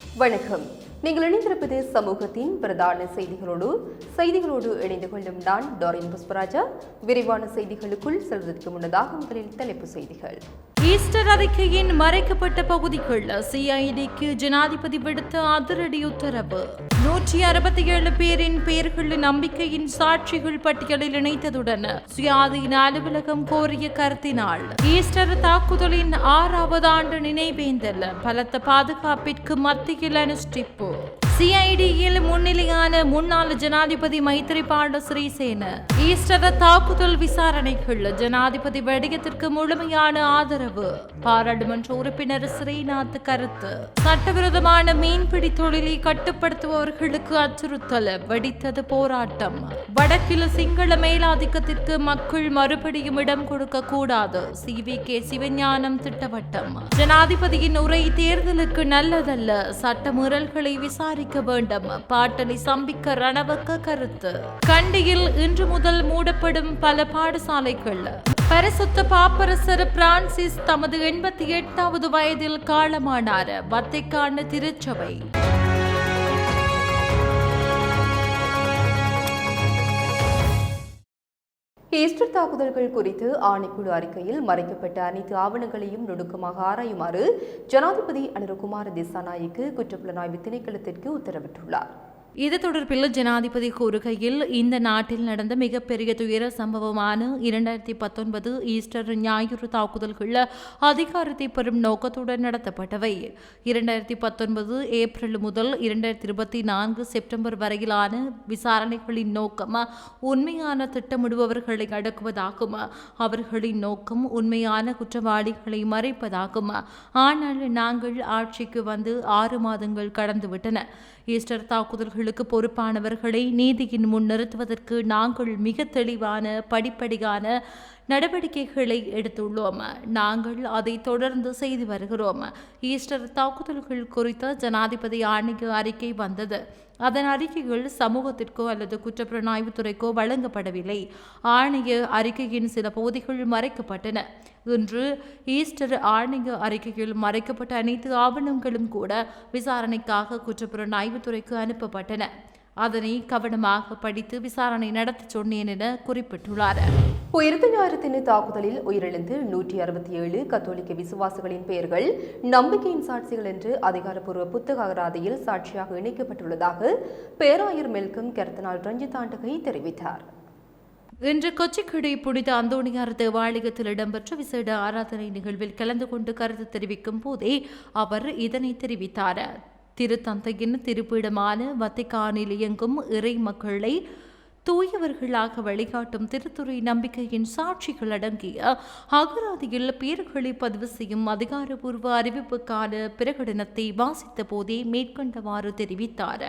வணக்கம். நீங்கள் இணைந்திருப்பது சமூகத்தின் பிரதான செய்திகளோடு இணைந்து கொள்ளும் நான் டாரின் புஷ்பராஜா. விரிவான செய்திகளுக்குள் செல்வதற்கு முன்னதாக முதலில் தலைப்பு செய்திகள். ஈஸ்டர் அறிக்கையின் மறைக்கப்பட்ட பகுதிகள் சிஐடிக்கு ஜனாதிபதி விடுத்த அதிரடி உத்தரவு. 167 பேரின் பெயர்கள் நம்பிக்கையின் சாட்சிகள் பட்டியலில் இணைத்ததுடன் சுயாதீன அலுவலகம் கோரிய கருத்தினால் ஈஸ்டர் தாக்குதலின் 6வது ஆண்டு நினைவேந்தல் பலத்த பாதுகாப்பிற்கு மத்தியில் அனுஷ்டிப்பு. சிஐடியில் முன்னிலையான முன்னாள் ஜனாதிபதி மைத்ரிபால சிறிசேன ஈஸ்டர் தாக்குதல் விசாரணைகள் ஜனாதிபதி விடயத்திற்கு முழுமையான ஆதரவு. பாராளுமன்ற உறுப்பினர் ஸ்ரீநாத் கருத்து. சட்டவிரோதமான மீன்பிடி தொழிலை கட்டுப்படுத்துபவர்களுக்கு அச்சுறுத்தல், வெடித்தது போராட்டம். வடக்கில் சிங்கள மேலாதிக்கத்திற்கு மக்கள் மறுபடியும் இடம் கொடுக்க கூடாது, CVK சிவஞானம் திட்டவட்டம். ஜனாதிபதியின் உரை தேர்தலுக்கு நல்லதல்ல, சட்ட மீறல்களை விசாரிக்க வேண்டும், பாட்டலி சம்பிக்க ரணவக்க கருத்து. கண்டியில் இன்று முதல் மூடப்படும் பல பாடசாலைகள். பரிசுத்த பாப்பரசர் பிரான்சிஸ் தமது 88வது வயதில் காலமானார். வத்திக்கான் திருச்சபை. ஈஸ்டர் தாக்குதல்கள் குறித்து ஆணைக்குழு அறிக்கையில் மறைக்கப்பட்ட அனைத்து ஆவணங்களையும் நுணுக்கமாக ஆராயுமாறு ஜனாதிபதி அனுரகுமார திசாநாயக்கு குற்றப்புலனாய்வு திணைக்களத்திற்கு உத்தரவிட்டுள்ளார். இது தொடர்பில் ஜனாதிபதி கூறுகையில், இந்த நாட்டில் நடந்த மிகப்பெரிய துயர சம்பவமான 2019 ஈஸ்டர் ஞாயிறு தாக்குதல்கள் அதிகாரத்தை பெறும் நோக்கத்துடன் நடத்தப்பட்டவை. 2019 ஏப்ரல் முதல் 2024 செப்டம்பர் வரையிலான விசாரணைகளின் நோக்கம் உண்மையான திட்டமிடுபவர்களை அடக்குவதாகும். அவர்களின் நோக்கம் உண்மையான குற்றவாளிகளை மறைப்பதாகும். ஆனால் நாங்கள் ஆட்சிக்கு வந்து 6 மாதங்கள் கடந்துவிட்டன. ஈஸ்டர் தாக்குதல்களுக்கு பொறுப்பானவர்களை நீதியின் முன் நிறுத்துவதற்கு நாங்கள் மிக தெளிவான படிப்படியான நடவடிக்கைகளை எடுத்துள்ளோம். நாங்கள் அதை தொடர்ந்து செய்து வருகிறோம். ஈஸ்டர் தாக்குதல்கள் குறித்த ஜனாதிபதி ஆணைய அறிக்கை வந்தது. அதன் அறிக்கைகள் சமூகத்திற்கோ அல்லது குற்றப்புலனாய்வு துறைக்கோ வழங்கப்படவில்லை. ஆணைய அறிக்கையின் சில பகுதிகள் மறைக்கப்பட்டன. இன்று ஈஸ்டர் ஆணைய அறிக்கையில் மறைக்கப்பட்ட அனைத்து ஆவணங்களும் கூட விசாரணைக்காக குற்றப்புலனாய்வு துறைக்கு அனுப்பப்பட்டன. அதனை கவனமாக படித்து விசாரணை நடத்த சொன்னேன் என குறிப்பிட்டுள்ளார். உயிர்த்த ஞாயிறு தாக்குதலில் உயிரிழந்து 167 கத்தோலிக்க விசுவாசிகளின் பெயர்கள் நம்பிக்கையின் சாட்சிகள் என்று அதிகாரப்பூர்வ புத்தக அகராதியில் சாட்சியாக இணைக்கப்பட்டுள்ளதாக பேராயர் மெல்கம் கர்தினால் ரஞ்சித் ஆண்டகை தெரிவித்தார். இன்று கொச்சிக்கடை புனித அந்தோணியார் தேவாலயத்தில் இடம்பெற்ற விசேட ஆராதனை நிகழ்வில் கலந்து கொண்டு கருத்து தெரிவிக்கும் போதே அவர் இதனை தெரிவித்தார். திருத்தந்தையின் திருப்பீடமான வத்திக்கானில் இயங்கும் இறை மக்களை தூயவர்களாக வழிகாட்டும் திருத்துறை நம்பிக்கையின் சாட்சிகள் அடங்கிய அகராதியில் பேர்களை பதிவு செய்யும் அதிகாரப்பூர்வ அறிவிப்புக்கான பிரகடனத்தை வாசித்த போதே மேற்கண்டவாறு தெரிவித்தார்.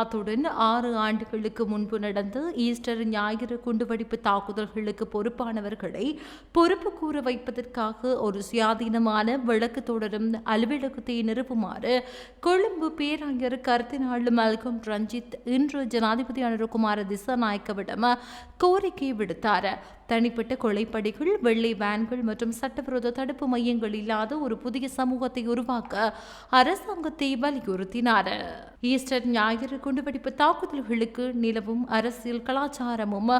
அத்துடன் 6 ஆண்டுகளுக்கு முன்பு நடந்த ஈஸ்டர் ஞாயிறு குண்டுவெடிப்பு தாக்குதல்களுக்கு பொறுப்பானவர்களை பொறுப்பு கூற வைப்பதற்காக ஒரு சுயாதீனமான வழக்கு தொடரும் அலுவலகத்தை நிறுவுமாறு கொழும்பு பேராயர் கர்தினால் மெல்கம் ரஞ்சித் இன்று ஜனாதிபதி அனுரகுமார திசாநாயக்கவிடம் கோரிக்கை விடுத்தார். தனிப்பட்ட கொலைப்படிகள், வெள்ளை வேன்கள் மற்றும் சட்டவிரோத தடுப்பு மையங்கள் இல்லாத ஒரு புதிய சமூகத்தை உருவாக்க அரசாங்கத்தை வலியுறுத்தினார். ஈஸ்டர் ஞாயிறு குண்டுவெடிப்பு தாக்குதல்களுக்கு நிலவும் அரசியல் கலாச்சாரமும்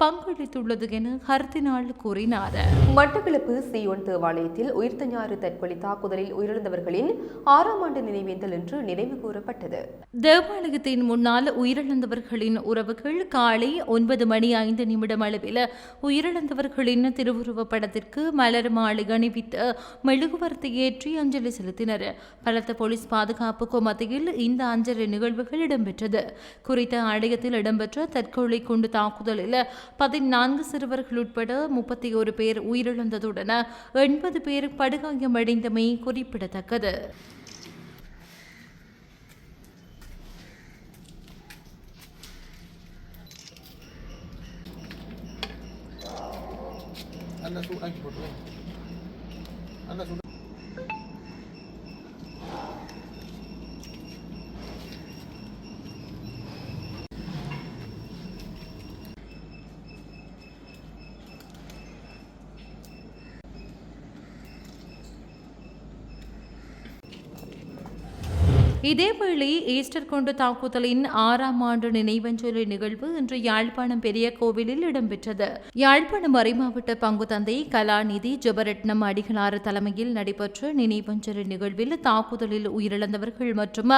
பங்களித்துள்ளது என கர்தினால் கூறினார். மட்டக்களப்பு சியோன் தேவாலயத்தில் உயிர்த்த ஞாயிறு தற்கொலை தாக்குதலில் உயிரிழந்தவர்களின் 6ஆம் ஆண்டு நினைவேந்தல் என்று நினைவு கூறப்பட்டது. தேவாலயத்தின் முன்னால் உயிரிழந்தவர்களின் உறவுகள் காலை 9:05 அளவில் உயிரிழந்தவர்களின் திருவுருவ படத்திற்கு மலர் மாலை அணிவித்து மெழுகுவர்த்தி ஏற்றி அஞ்சலி செலுத்தினர். பலத்த போலீஸ் பாதுகாப்புக்கு மத்தியில் இந்த அஞ்சலி நிகழ்வுகள் இடம்பெற்றது. குறித்த ஆலயத்தில் இடம்பெற்ற தற்கொலை குண்டு தாக்குதலில் 14 சிறுவர்கள் உட்பட 31 பேர் உயிரிழந்ததுடன் 80 பேர் படுகாயமடைந்தமை குறிப்பிடத்தக்கது. இதேவேளை ஈஸ்டர் கொண்டு தாக்குதலின் 6ஆம் ஆண்டு நினைவஞ்சலி நிகழ்வு இன்று யாழ்ப்பாணம் பெரிய கோவிலில் இடம்பெற்றது. யாழ்ப்பாணம் மறைமாவட்ட பங்கு தந்தை கலாநிதி ஜெபரட்னம் அடிகளார் தலைமையில் நடைபெற்ற நினைவஞ்சலி நிகழ்வில் தாக்குதலில் உயிரிழந்தவர்கள் மற்றும்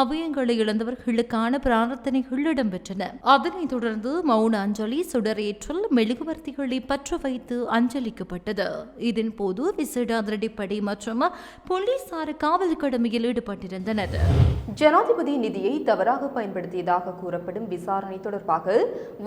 அவயங்களை இழந்தவர்களுக்கான பிரார்த்தனைகள் இடம்பெற்றன. அதனைத் தொடர்ந்து மௌன அஞ்சலி, சுடரேற்றல், மெழுகுவர்த்திகளை பற்ற வைத்து அஞ்சலிக்கப்பட்டது. இதன்போது விசேட அதிரடிப்படை மற்றும் போலீசார் காவல் கடமையில் ஈடுபட்டிருந்தனர். ஜனாதிபதி நிதியை தவறாக பயன்படுத்தியதாக கூறப்படும் விசாரணை தொடர்பாக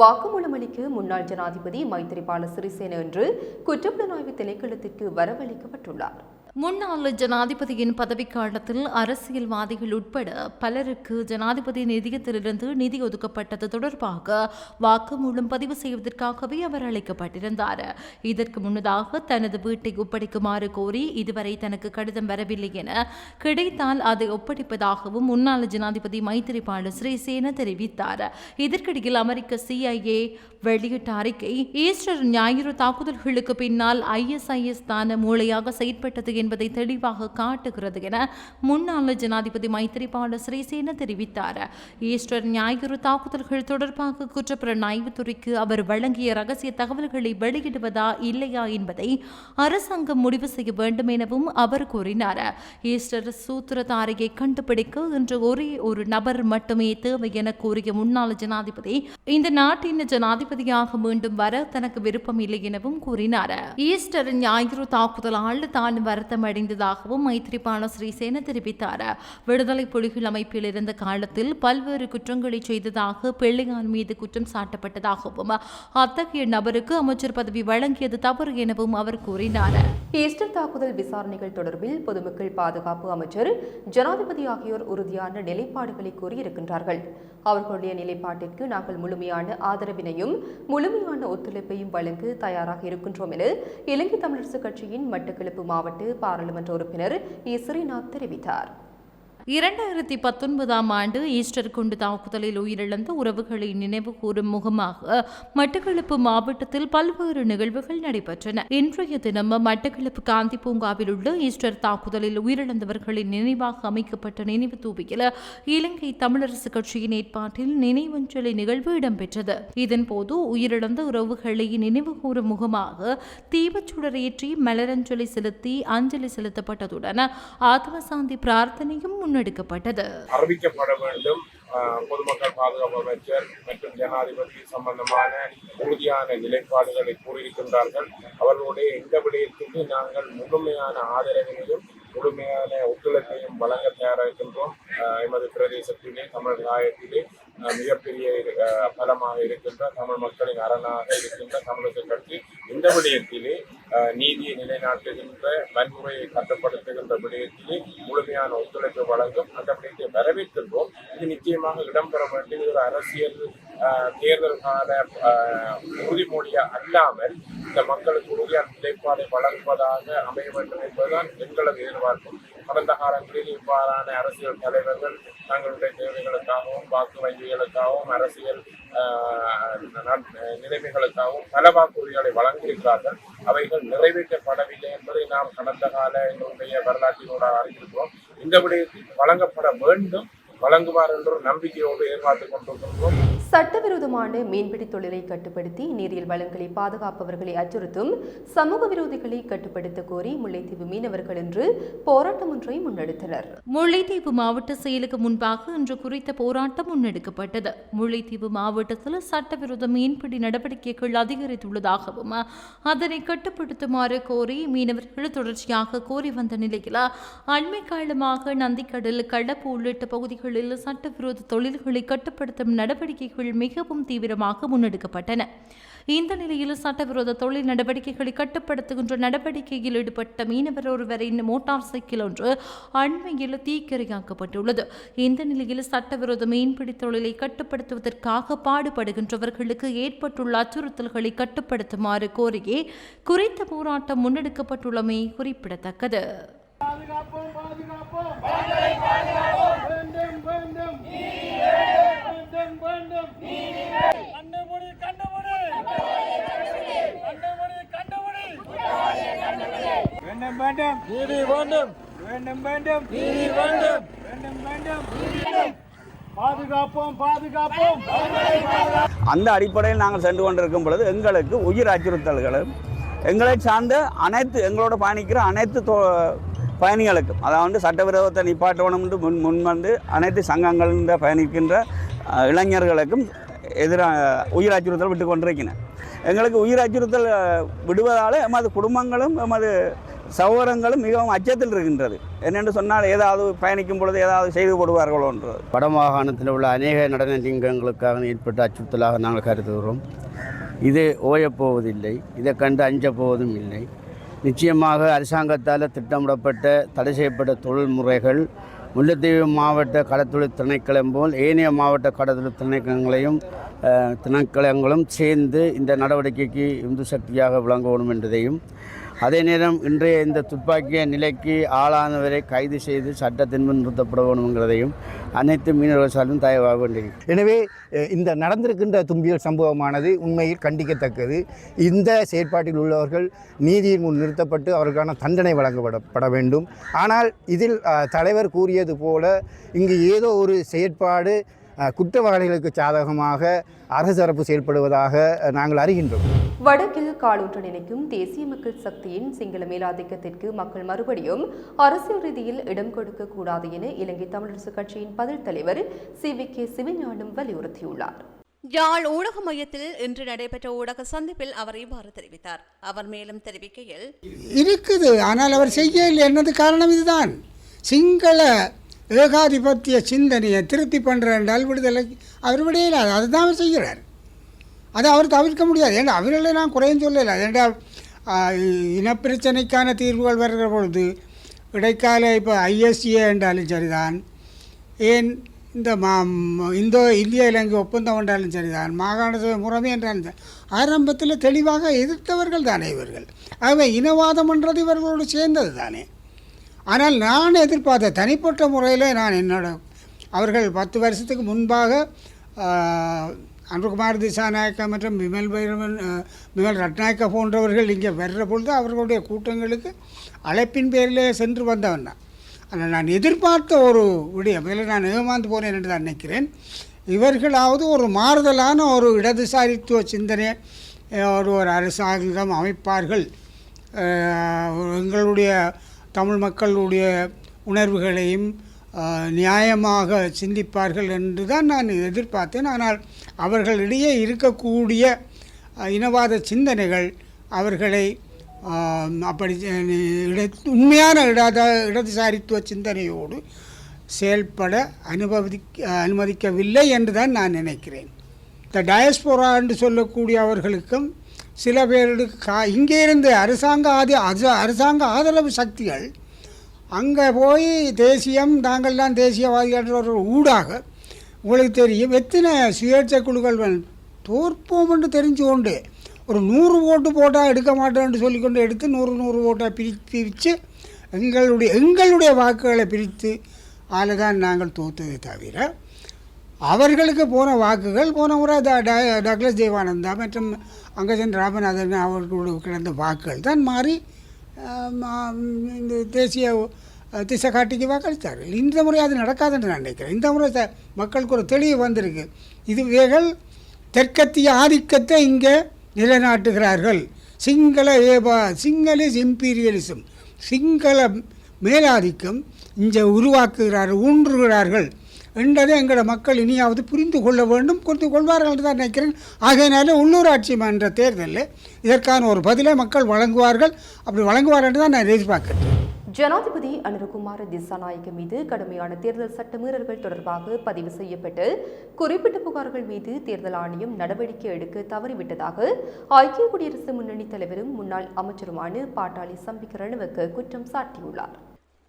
வாக்குமூலம் அளிக்க முன்னாள் ஜனாதிபதி மைத்திரிபால சிறிசேன இன்று குற்றப்புலனாய்வு திணைக்களத்திற்கு வரவழைக்கப்பட்டுள்ளார். முன்னாள் ஜனாதிபதியின் பதவிக்காலத்தில் அரசியல்வாதிகள் உட்பட பலருக்கு ஜனாதிபதி நிதியத்திலிருந்து நிதி ஒதுக்கப்பட்டது தொடர்பாக வாக்குமூலம் பதிவு செய்வதற்காகவே அவர் அழைக்கப்பட்டிருந்தார். இதற்கு முன்னதாக தனது வீட்டை ஒப்படைக்குமாறு கோரி இதுவரை தனக்கு கடிதம் வரவில்லை என, கிடைத்தால் அதை ஒப்படைப்பதாகவும் முன்னாள் ஜனாதிபதி மைத்திரிபால சிறிசேன தெரிவித்தார். இதற்கிடையில் அமெரிக்க CIA வெளியிட்ட அறிக்கை ஈஸ்டர் ஞாயிறு தாக்குதல்களுக்கு பின்னால் ISIS தான் மூளையாக செயற்பட்டது என்பதை தெளிவாக காட்டுகிறது என முன்னாள் ஜனாதிபதி மைத்திரிபால சிறிசேன தெரிவித்தார். ஈஸ்டர் ஞாயிறு தாக்குதல்கள் தொடர்பாக குற்றப்புலனாய்வுத்துறைக்கு அவர் வழங்கிய ரகசிய தகவல்களை வெளியிடுவதா இல்லையா என்பதை அரசாங்கம் முடிவு செய்ய வேண்டும் எனவும் அவர் கூறினார். ஈஸ்டர் சூத்திரதாரியை கண்டுபிடிக்க இன்று ஒரே ஒரு நபர் மட்டுமே தேவை என கூறிய முன்னாள் ஜனாதிபதி இந்த நாட்டின் ஜனாதிபதியாக மீண்டும் வர தனக்கு விருப்பம் இல்லை எனவும் கூறினார். ஈஸ்டர் ஞாயிறு தாக்குதலால் தான் வருத்தமடைந்ததாகவும் மைத்திரிபால சிறிசேன தெரிவித்தார். விடுதலை புலிகள் அமைப்பில் இருந்த காலத்தில் பல்வேறு குற்றங்களை செய்ததாக பிள்ளையான் மீது குற்றம் சாட்டப்பட்டதாகவும் அத்தகைய நபருக்கு அமைச்சர் பதவி வழங்கியது தவறு எனவும் அவர் கூறினார். ஈஸ்டர் தாக்குதல் விசாரணைகள் தொடர்பில் பொதுமக்கள் பாதுகாப்பு அமைச்சர், ஜனாதிபதி ஆகியோர் உறுதியான நிலைப்பாடுகளை கூறியிருக்கின்றார்கள். அவர்களுடைய நிலைப்பாட்டிற்கு நாங்கள் முழுமையான ஆதரவினையும் முழுமையான ஒத்துழைப்பையும் வழங்க தயாராக இருக்கின்றோம் என இலங்கை தமிழரசுக் கட்சியின் மட்டக்களப்பு மாவட்ட பாராளுமன்ற உறுப்பினர் ஸ்ரீநாத் தெரிவித்தார். 2019ஆம் ஆண்டு ஈஸ்டர் குண்டு தாக்குதலில் உயிரிழந்த உறவுகளை நினைவு கூறும் முகமாக மட்டக்களப்பு மாவட்டத்தில் பல்வேறு நிகழ்வுகள் நடைபெற்றன. இன்றைய தினம் மட்டக்களப்பு காந்தி பூங்காவில் உள்ள ஈஸ்டர் தாக்குதலில் உயிரிழந்தவர்களின் நினைவாக அமைக்கப்பட்ட நினைவு தூபியில் இலங்கை தமிழரசுக் கட்சியின் ஏற்பாட்டில் நினைவஞ்சலி நிகழ்வு இடம்பெற்றது. இதன்போது உயிரிழந்த உறவுகளை நினைவு கூறும் முகமாக தீபச்சுடரேற்றி மலரஞ்சலி செலுத்தி அஞ்சலி செலுத்தப்பட்டதுடன் ஆத்மசாந்தி பிரார்த்தனையும் முன்னெடுக்கப்பட்டது. அறிவிக்கப்பட வேண்டும். பொதுமக்கள் பாதுகாப்பு அமைச்சர் மற்றும் ஜனாதிபதி சம்பந்தமான உறுதியான நிலைப்பாடுகளை கூறியிருக்கின்றார்கள். அவர்களுடைய இந்த விடயத்துக்கு நாங்கள் முழுமையான ஆதரவினையும் முழுமையான ஒத்துழைப்பையும் வழங்க தயாராகின்றோம். எமது பிரதேசத்திலே தமிழ் தாயத்திலே மிகப்பெரிய பலமாக இருக்கின்ற தமிழ் மக்களின் அரணாக இருக்கின்ற தமிழக கட்சி இந்த விடயத்திலே நீதியை நிலைநாட்டுகின்ற வன்முறையை கட்டுப்படுத்துகின்ற விடயத்திலே முழுமையான ஒத்துழைப்பு வழங்கும். அந்த விடயத்தை வரவேற்கின்றோம். இது நிச்சயமாக இடம்பெற வேண்டிய ஒரு அரசியல் தேர்தல் கால உறுதிமொழியா அல்லாமல் இந்த மக்களுக்கு உறுதியான நிலைப்பாடை வழங்குவதாக அமைய வேண்டும் என்பதுதான் எங்களது எதிர்பார்ப்பு. கடந்த காலங்களில் இவ்வாறான அரசியல் தலைவர்கள் தங்களுடைய தேவைகளுக்காகவும் வாக்கு வங்கிகளுக்காகவும் அரசியல் நிலைமைகளுக்காகவும் பல வாக்குறுதிகளை வழங்கியிருக்கிறார்கள். அவைகள் நிறைவேற்றப்படவில்லை என்பதை நாம் கடந்த கால எங்களுடைய வரலாற்றினூடாக அறிந்திருக்கிறோம். இந்த விடயத்தில் வழங்கப்பட வேண்டும், வழங்குவார் என்ற நம்பிக்கையோடு எதிர்பார்த்துக் கொண்டிருக்கின்றோம். சட்டவிரோதமான மீன்பிடி தொழிலை கட்டுப்படுத்தி நீரியல் வளங்களை பாதுகாப்பவர்களை அச்சுறுத்தும் சமூக விரோதிகளை கட்டுப்படுத்த கோரி முல்லைத்தீவு மீனவர்கள் இன்று போராட்டம் ஒன்றை முன்னெடுத்தனர். முல்லைத்தீவு மாவட்ட செயலுக்கு முன்பாக இன்று குறித்த போராட்டம் முன்னெடுக்கப்பட்டது. முல்லைத்தீவு மாவட்டத்தில் சட்டவிரோத மீன்பிடி நடவடிக்கைகள் அதிகரித்துள்ளதாகவும் அதனை கட்டுப்படுத்துமாறு கோரி மீனவர்கள் தொடர்ச்சியாக கோரி வந்த நிலையில் அண்மை காலமாக நந்திக்கடல், களப்பு உள்ளிட்ட பகுதிகளில் சட்டவிரோத தொழில்களை கட்டுப்படுத்தும் நடவடிக்கைகள் மிகவும் தீவிரமாக முன்னெடுக்கப்பட்டன. இந்த நிலையில் சட்டவிரோத தொழில் நடவடிக்கைகளை கட்டுப்படுத்துகின்ற நடவடிக்கையில் ஈடுபட்ட மீனவர் ஒருவரின் மோட்டார் சைக்கிள் ஒன்று அண்மையில் தீக்கிரையாக்கப்பட்டுள்ளது. இந்த நிலையில் சட்டவிரோத மீன்பிடி தொழிலை கட்டுப்படுத்துவதற்காக பாடுபடுகின்றவர்களுக்கு ஏற்பட்டுள்ள அச்சுறுத்தல்களை கட்டுப்படுத்துமாறு கோரியே குறித்த போராட்டம் முன்னெடுக்கப்பட்டுள்ளமை குறிப்பிடத்தக்கது. வேண்டும் நீதி வேண்டும் வேண்டும் வேண்டும் நீதி வேண்டும் அந்த அடிப்படையில் நாங்கள் சென்று கொண்டிருக்கும் பொழுது எங்களுக்கு உயிர் அச்சுறுத்தல்களும் எங்களை சார்ந்த எங்களோட பயணிக்கிற அனைத்து பயணிகளுக்கும் அதாவது சட்டவிரோதத்தை நிப்பாட்டணும் என்று முன் வந்து அனைத்து சங்கங்களில் பயணிக்கின்ற இளைஞர்களுக்கும் எதிராக உயிர் அச்சுறுத்தல் விட்டு கொண்டிருக்கின்றன. எங்களுக்கு உயிர் அச்சுறுத்தல் விடுவதால் எமது குடும்பங்களும் எமது சகோதரங்களும் மிகவும் அச்சத்தில் இருக்கின்றது. என்னென்று சொன்னால் ஏதாவது பயணிக்கும் பொழுது ஏதாவது செய்து போடுவார்களோ என்றது. வடமாகாணத்தில் உள்ள அநேக நடன லிங்கங்களுக்காக ஏற்பட்ட அச்சுறுத்தலாக நாங்கள் கருதுகிறோம். இது ஓயப்போவதில்லை, இதை கண்டு அஞ்ச போவதும் இல்லை. நிச்சயமாக அரசாங்கத்தால் திட்டமிடப்பட்ட தடை செய்யப்பட்ட தொழில் முறைகள் முல்லைத்தீவு மாவட்ட கடத்தொழில் திணைக்களம் போல் ஏனைய மாவட்ட கடத்தொழில் திணைக்களங்களும் சேர்ந்து இந்த நடவடிக்கைக்கு இந்து சக்தியாக விளங்க வேண்டும் என்பதையும், அதே நேரம் இன்றைய இந்த துப்பாக்கிய நிலைக்கு ஆளானவரை கைது செய்து சட்டத்தின் முன் நிறுத்தப்பட வேண்டும்ங்கிறதையும் அனைத்து மீனவர்களும் தயவாக வேண்டியிருக்கிறது. எனவே இந்த நடந்திருக்கின்ற தும்பியல் சம்பவமானது உண்மையில் கண்டிக்கத்தக்கது. இந்த செயற்பாட்டில் உள்ளவர்கள் நீதியின் முன் நிறுத்தப்பட்டு அவர்களுக்கான தண்டனை வழங்கப்பட வேண்டும். ஆனால் இதில் தலைவர் கூறியது போல இங்கு ஏதோ ஒரு செயற்பாடு குற்றவாளிகளுக்கு சாதகமாக அரசரப்பு செயல்படுவதாக நாங்கள் அறிகின்றோம். வடக்கில் காலூன்ற நினைக்கும் தேசிய மக்கள் சக்தியின் சிங்கள மேலாதிக்கத்திற்கு மக்கள் மறுபடியும் அரசியல் ரீதியில் இடம் கொடுக்க கூடாது என இலங்கை தமிழரசு கட்சியின் பதில் தலைவர் CVK சிவஞானம் வலியுறுத்தியுள்ளார். யாழ் ஊடக மையத்தில் இன்று நடைபெற்ற ஊடக சந்திப்பில் அவர் இவ்வாறு தெரிவித்தார். அவர் மேலும் தெரிவிக்கையில், இருக்குது, ஆனால் அவர் செய்யவில்லை என்னது காரணம் இதுதான். சிங்கள ஏகாதிபத்திய சிந்தனையை திருப்தி பண்ணுற என்றால் விடுதலை அவர் விடையிலாது, அதுதான் அவர் செய்கிறார். அதை அவர் தவிர்க்க முடியாது. ஏன்னா அவர்களை நான் குறையும் சொல்லலை. ஏன்றால் இனப்பிரச்சனைக்கான தீர்வுகள் வருகிற பொழுது இடைக்கால இப்போ ISA என்றாலும் சரிதான், ஏன் இந்த இந்திய இலங்கை ஒப்பந்தம் என்றாலும் சரிதான், மாகாண சபை முறைமை என்றாலும் சரி, ஆரம்பத்தில் தெளிவாக எதிர்த்தவர்கள் தானே இவர்கள். ஆகவே இனவாதம் என்றது இவர்களோடு சேர்ந்தது தானே. ஆனால் நான் எதிர்பார்த்த தனிப்பட்ட முறையில் அவர்கள் 10 வருஷத்துக்கு முன்பாக அன்புகுமார் திசாநாயக்கா மற்றும் விமல் ரட்நாயக்கா போன்றவர்கள் இங்கே வர்ற பொழுது அவர்களுடைய கூட்டங்களுக்கு அழைப்பின் பேரிலே சென்று வந்தவன் தான். ஆனால் நான் எதிர்பார்த்த ஒரு விடயம் நான் ஏமாந்து போனேன் என்று தான் நினைக்கிறேன். இவர்களாவது ஒரு மாறுதலான ஒரு இடதுசாரித்துவ சிந்தனை ஒரு அரசாங்கம் அமைப்பார்கள், எங்களுடைய தமிழ் மக்களுடைய உணர்வுகளையும் நியாயமாக சிந்திப்பார்கள் என்று தான் நான் எதிர்பார்த்தேன். ஆனால் அவர்களிடையே இருக்கக்கூடிய இனவாத சிந்தனைகள் அவர்களை அப்படி உண்மையான இடதுசாரித்துவ சிந்தனையோடு செயல்பட அனுமதிக்கவில்லை என்று தான் நான் நினைக்கிறேன். இந்த டயஸ்போரா என்று சொல்லக்கூடிய அவர்களுக்கும் சில பேருக்கு இங்கே இருந்து அரசாங்க ஆதரவு சக்திகள் அங்கே போய் தேசியம் தாங்கள்தான் தேசியவாதிகள் ஒரு ஊடாக உங்களுக்கு தெரியும் எத்தனை சுயேட்சை குழுக்கள் தோற்போம் என்று தெரிஞ்சு கொண்டு ஒரு 100 ஓட்டு போட்டால் எடுக்க மாட்டோம்னு சொல்லிக்கொண்டு எடுத்து 100 ஓட்டாக பிரித்து எங்களுடைய வாக்குகளை பிரித்து தான் நாங்கள் தோற்றதை தவிர அவர்களுக்கு போன வாக்குகள் போன முறை டக்ளஸ் தேவானந்தா மற்றும் அங்கஜன் ராமநாதன் அவர்களோடு கிடந்த வாக்குகள் தான் மாறி இந்த தேசிய திசை காட்டிக்கு வாக்களித்தார்கள். இந்த முறை அது நடக்காதுன்னு நான் நினைக்கிறேன். இந்த முறை மக்களுக்கு ஒரு தெளிவு வந்திருக்கு. இதுவேகள் தெற்கத்திய ஆதிக்கத்தை இங்கே நிலைநாட்டுகிறார்கள். சிங்கள இம்பீரியலிசம், சிங்கள மேலாதிக்கம் இங்கே உருவாக்குகிறார்கள், ஊன்றுகிறார்கள் என்றதை எங்களோட மக்கள் இனியாவது புரிந்து கொள்ள வேண்டும், புரிந்து கொள்வார்கள் என்று தான் நினைக்கிறேன். ஆகையினால உள்ளூராட்சி மன்ற தேர்தலில் இதற்கான ஒரு பதிலை மக்கள் வழங்குவார்கள். அப்படி வழங்குவார்கள் என்று தான் நான் எதிர்பார்க்கிறேன். ஜனாதிபதி அனுரகுமார திசாநாயக்க மீது கடுமையான தேர்தல் சட்டமீறல்கள் தொடர்பாக பதிவு செய்யப்பட்டு குறிப்பிட்ட புகார்கள் மீது தேர்தல் ஆணையம் நடவடிக்கை எடுக்க தவறிவிட்டதாக ஐக்கிய குடியரசு முன்னணி தலைவரும் முன்னாள் அமைச்சருமான பாட்டாளி சம்பிக்க ரணவக்க குற்றம் சாட்டியுள்ளார்.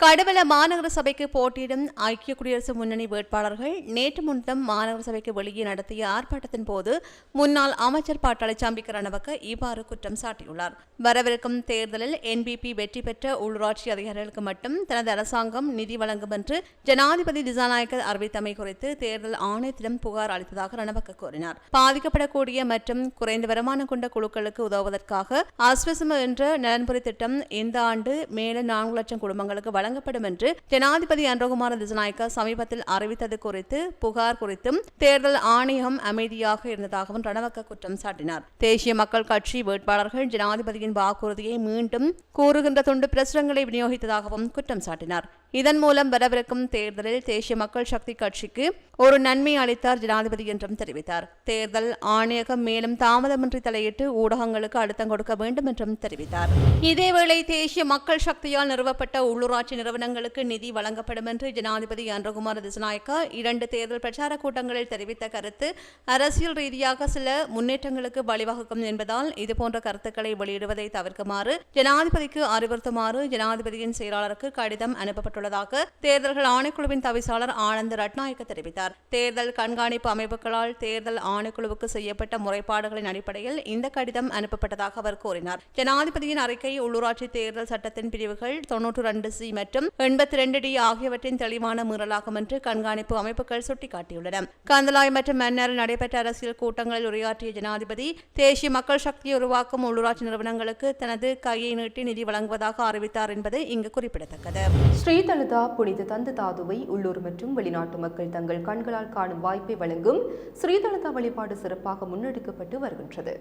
கடுவல மாநகர சபைக்கு போட்டியிடும் ஐக்கிய குடியரசு முன்னணி வேட்பாளர்கள் நேற்று முன்தினம் மாநகர சபைக்கு வெளியே நடத்திய ஆர்ப்பாட்டத்தின் போது முன்னாள் அமைச்சர் பாட்டாளி சம்பிக்க ரணவக்க இவ்வாறு குற்றம் சாட்டியுள்ளார். வரவிருக்கும் தேர்தலில் NPP வெற்றி பெற்ற உள்ளூராட்சி அதிகாரிகளுக்கு மட்டும் தனது அரசாங்கம் நிதி வழங்கும் என்று ஜனாதிபதி திசாநாயக்க அறிவித்தமை குறித்து தேர்தல் ஆணையத்திடம் புகார் அளித்ததாக ரணவக்க கூறினார். பாதிக்கப்படக்கூடிய மற்றும் குறைந்த வருமானம் கொண்ட குழுக்களுக்கு உதவுவதற்காக ஆஸ்வசம என்ற நலன்புரி திட்டம் இந்த ஆண்டு மேலும் 4 லட்சம் குடும்பங்களுக்கு வழங்கப்படும் என்று ஜனாதிபதி அன்றகுமார திசாநாயக்க சமீபத்தில் அறிவித்தது குறித்து புகார் குறித்தும் தேர்தல் ஆணையம் அமைதியாக இருந்ததாகவும் ரணவக்க குற்றம் சாட்டினார். தேசிய மக்கள் கட்சி வேட்பாளர்கள் ஜனாதிபதியின் வாக்குறுதியை மீண்டும் கூறுகின்ற துண்டு பிரசுரங்களை விநியோகித்ததாகவும் குற்றம் சாட்டினார். இதன் மூலம் வரவிருக்கும் தேர்தலில் தேசிய மக்கள் சக்தி கட்சிக்கு ஒரு நன்மை அளித்தார் ஜனாதிபதி என்றும் தெரிவித்தார். தேர்தல் ஆணையகம் மேலும் தாமதமின்றி தலையிட்டு ஊடகங்களுக்கு அழுத்தம் கொடுக்க வேண்டும் என்றும் தெரிவித்தார். இதேவேளை தேசிய மக்கள் சக்தியால் நிறுவப்பட்ட உள்ளூராட்சி நிறுவனங்களுக்கு நிதி வழங்கப்படும் என்று ஜனாதிபதி அன்றகுமார திசாநாயக்க 2 தேர்தல் பிரச்சார கூட்டங்களில் தெரிவித்த கருத்து அரசியல் ரீதியாக சில முன்னேற்றங்களுக்கு வழிவகுக்கும் என்பதால் இதுபோன்ற கருத்துக்களை வெளியிடுவதை தவிர்க்குமாறு ஜனாதிபதிக்கு அறிவுறுத்துமாறு ஜனாதிபதியின் செயலாளருக்கு கடிதம் அனுப்பப்பட்டுள்ளதாக தேர்தல்கள் ஆணைக்குழுவின் தவிசாளர் ஆனந்த் ரட்நாயக்க தெரிவித்தார். தேர்தல் கண்காணிப்பு அமைப்புகளால் தேர்தல் ஆணைக்குழுவுக்கு செய்யப்பட்ட முறைப்பாடுகளின் அடிப்படையில் இந்த கடிதம் அனுப்பப்பட்டதாக அவர் கூறினார். ஜனாதிபதியின் அறிக்கை உள்ளூராட்சி தேர்தல் சட்டத்தின் பிரிவுகள் 92C மற்றும் 82D ஆகியவற்றின் தெளிவான மீறலாகும் என்று கண்காணிப்பு அமைப்புகள் சுட்டிக்காட்டியுள்ளன. கந்தலாய் மற்றும் மன்னாரில் நடைபெற்ற அரசியல் கூட்டங்களில் உரையாற்றிய ஜனாதிபதி தேசிய மக்கள் சக்தியை உருவாக்கும் உள்ளூராட்சி நிறுவனங்களுக்கு தனது கையை நீட்டி நிதி வழங்குவதாக அறிவித்தார் என்பது இங்கு குறிப்பிடத்தக்கது. ஸ்ரீதலதா புனித தந்த தாதுவை உள்ளூர் மற்றும் வெளிநாட்டு மக்கள் தங்கள் கண்களால் காணும் வாய்ப்பை வழங்கும் ஸ்ரீதலதா வழிபாடு சிறப்பாக முன்னெடுக்கப்பட்டு வருகின்றது.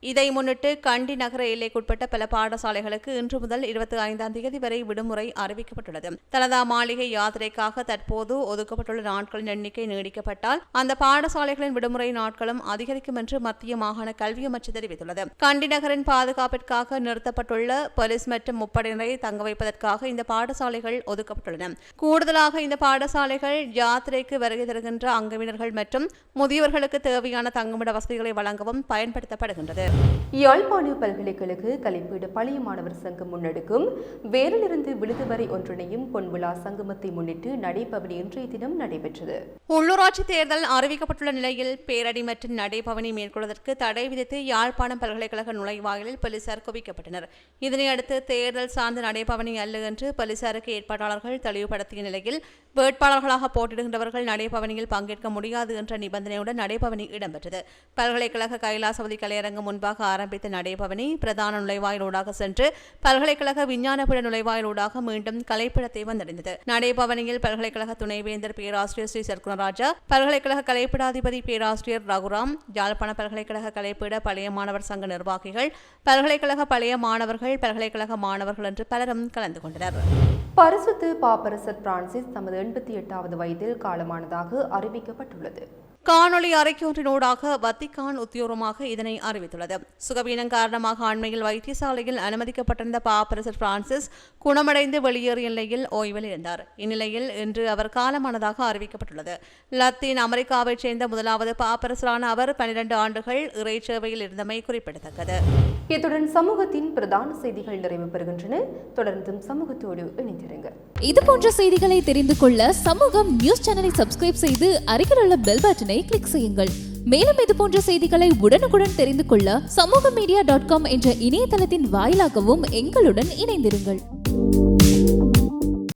இதை முன்னிட்டு கண்டி நகர எல்லைக்குட்பட்ட பல பாடசாலைகளுக்கு இன்று முதல் 25ஆம் தேதி வரை விடுமுறை அறிவிக்கப்பட்டுள்ளது. தலதா மாளிகை யாத்திரைக்காக தற்போது ஒதுக்கப்பட்டுள்ள நாட்களின் எண்ணிக்கை நீடிக்கப்பட்டால் அந்த பாடசாலைகளின் விடுமுறை நாட்களும் அதிகரிக்கும் என்று மத்திய மாகாண கல்வி அமைச்சு தெரிவித்துள்ளது. கண்டி நகரின் பாதுகாப்பிற்காக நிறுத்தப்பட்டுள்ள போலீஸ் மற்றும் முப்படையினரை தங்க வைப்பதற்காக இந்த பாடசாலைகள் ஒதுக்கப்பட்டுள்ளன. கூடுதலாக இந்த பாடசாலைகள் யாத்திரைக்கு வருகை தருகின்ற அங்கவினர்கள் மற்றும் முதியவர்களுக்கு தேவையான தங்குமிட வசதிகளை வழங்கவும் பயன்படுத்தப்படுகின்றது. யாழ்ப்பாண பல்கலைக்கழக கலைப்பீடு பழைய மாணவர் சங்கம் முன்னெடுக்கும் வேரிலிருந்து விழுது வரை ஒன்றிணையும் பொன்விழா சங்கமத்தை முன்னிட்டு நடைபவனி இன்றைய தினம் நடைபெற்றது. உள்ளூராட்சி தேர்தல் அறிவிக்கப்பட்டுள்ள நிலையில் பேரணி மற்றும் நடைபவனி மேற்கொள்வதற்கு தடை விதித்து யாழ்ப்பாணம் பல்கலைக்கழக நுழைவாயிலில் போலீசார் குவிக்கப்பட்டனர். இதனையடுத்து தேர்தல் சார்ந்த நடைபவனி அல்ல என்று போலீசாருக்கு ஏற்பாட்டாளர்கள் தெளிவுபடுத்திய நிலையில் வேட்பாளர்களாக போட்டியிடுகின்றவர்கள் நடைபவனியில் பங்கேற்க முடியாது என்ற நிபந்தனையுடன் நடைபவனி இடம்பெற்றது. பல்கலைக்கழக கைலாசபதி கலையரங்கம் முன்பாக ஆரம்பித்த நடைபவனி பிரதான நுழைவாயிலூடாக சென்று பல்கலைக்கழக விஞ்ஞானபீட நுழைவாயிலூடாக மீண்டும் கலைப்பிடத்தை வந்தடைந்தது. நடைபவனியில் பல்கலைக்கழக துணைவேந்தர் பேராசிரியர் ஸ்ரீ சர்க்குணராஜா, பல்கலைக்கழக கலைப்பிடாதிபதி பேராசிரியர் ரகுராம், யாழ்ப்பாண பல்கலைக்கழக கலைப்பிட பழைய மாணவர் சங்க நிர்வாகிகள், பல்கலைக்கழக பழைய மாணவர்கள், பல்கலைக்கழக மாணவர்கள் என்று பலரும் கலந்து கொண்டனர். பரிசுத்த பாப்பரசர் பிரான்சிஸ் தமது 88வது வயதில் காலமானதாக அறிவிக்கப்பட்டுள்ளது. காணொலி அறிக்கையொன்றினூடாக வத்திக்கான் உத்தியோகமாக இதனை அறிவித்துள்ளது. சுகவீனம் காரணமாக அண்மையில் வைத்தியசாலையில் அனுமதிக்கப்பட்டிருந்த பாப்பரசர் பிரான்சிஸ் குணமடைந்து வெளியேறிய நிலையில் ஓய்வில் இருந்தார். இந்நிலையில் இன்று அவர் காலமானதாக அறிவிக்கப்பட்டுள்ளது. லத்தீன் அமெரிக்காவைச் சேர்ந்த முதலாவது பாப்பரசரான அவர் 12 ஆண்டுகள் இறைச்சேவையில் இருந்தமை குறிப்பிடத்தக்கது. இத்துடன் சமூகத்தின் பிரதான செய்திகள் நிறைவு பெறுகின்றன. தொடர்ந்தும் சமூகத்தோடு இணைந்திருங்கள். இதுபோன்ற செய்திகளை தெரிந்து கொள்ள சமூகம் நியூஸ் சேனலை சப்ஸ்கிரைப் செய்து அருகில் உள்ள பெல் பட்டனை கிளிக் செய்யுங்கள். மேலும் இதுபோன்ற செய்திகளை உடனுக்குடன் தெரிந்து கொள்ள சமூகமீடியா.com என்ற இணையதளத்தின் வாயிலாகவும் எங்களுடன் இணைந்திருங்கள்.